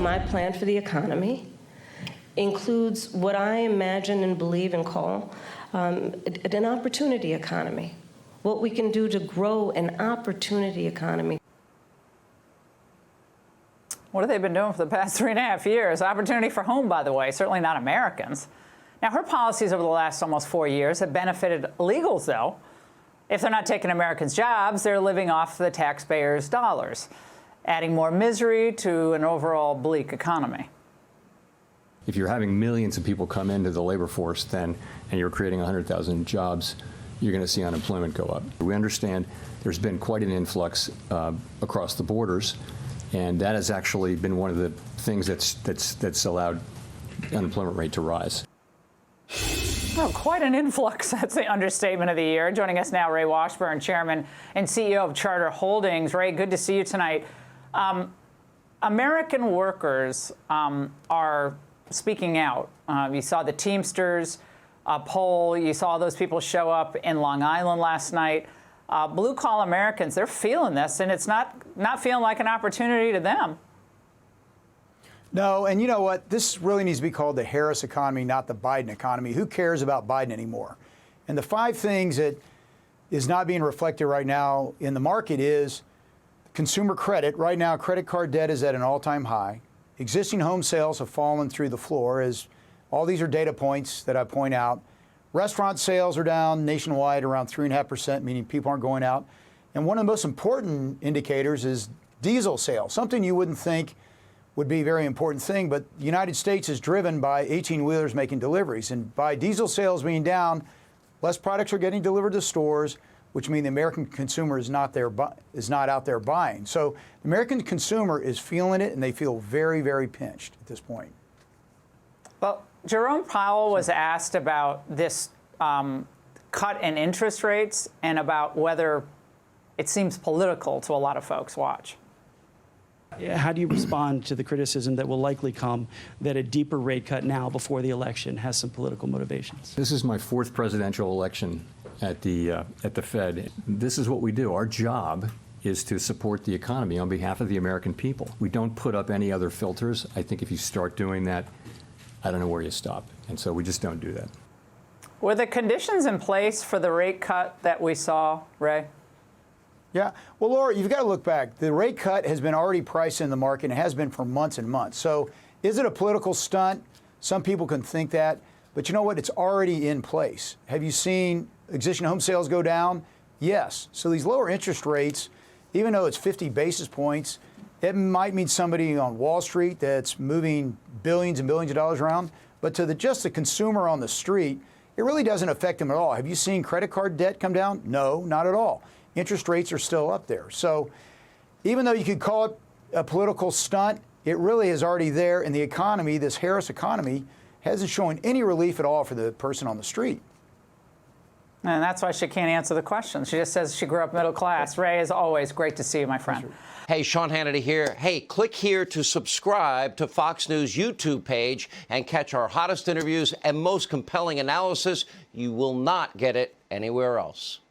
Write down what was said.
my plan for the economy includes what I imagine and believe and call an opportunity economy, what we can do to grow an opportunity economy. What have they been doing for the past 3.5 years? Opportunity for whom, by the way? Certainly not Americans. Now, her policies over the last almost 4 years have benefited illegals, though. If they're not taking Americans' jobs, they're living off the taxpayers' dollars, adding more misery to an overall bleak economy. If you're having millions of people come into the labor force and you're creating 100,000 jobs, you're going to see unemployment go up. We understand there's been quite an influx across the borders, and that has actually been one of the things that's allowed the unemployment rate to rise. Oh, quite an influx. That's the understatement of the year. Joining us now, Ray Washburne, Chairman and CEO of Charter Holdings. Ray, good to see you tonight. American workers are speaking out. You saw the Teamsters poll. You saw those people show up in Long Island last night. Blue-collar Americans, they're feeling this, and it's not feeling like an opportunity to them. No, and you know what? This really needs to be called the Harris economy, not the Biden economy. Who cares about Biden anymore? And the 5 things that is not being reflected right now in the market is consumer credit. Right now, credit card debt is at an all-time high. Existing home sales have fallen through the floor, as all these are data points that I point out. Restaurant sales are down nationwide around 3.5%, meaning people aren't going out. And one of the most important indicators is diesel sales, something you wouldn't think would be a very important thing, but the United States is driven by 18-wheelers making deliveries. And by diesel sales being down, less products are getting delivered to stores, which means the American consumer is not out there buying. So the American consumer is feeling it, and they feel very, very pinched at this point. Well, Jerome Powell was asked about this cut in interest rates and about whether it seems political to a lot of folks. Watch. How do you respond to the criticism that will likely come that a deeper rate cut now before the election has some political motivations? This is my 4th presidential election at the Fed. This is what we do. Our job is to support the economy on behalf of the American people. We don't put up any other filters. I think if you start doing that, I don't know where you stop. And so we just don't do that. Were the conditions in place for the rate cut that we saw, Ray? Yeah. Well, Laura, you've got to look back. The rate cut has been already priced in the market and has been for months and months. So is it a political stunt? Some people can think that. But you know what? It's already in place. Have you seen existing home sales go down? Yes. So these lower interest rates, even though it's 50 basis points, it might mean somebody on Wall Street that's moving billions and billions of dollars around. But to just the consumer on the street, it really doesn't affect them at all. Have you seen credit card debt come down? No, not at all. Interest rates are still up there. So even though you could call it a political stunt, it really is already there. And the economy, this Harris economy, hasn't shown any relief at all for the person on the street. And that's why she can't answer the question. She just says she grew up middle class. Ray, as always, great to see you, my friend. Hey, Sean Hannity here. Hey, click here to subscribe to Fox News YouTube page and catch our hottest interviews and most compelling analysis. You will not get it anywhere else.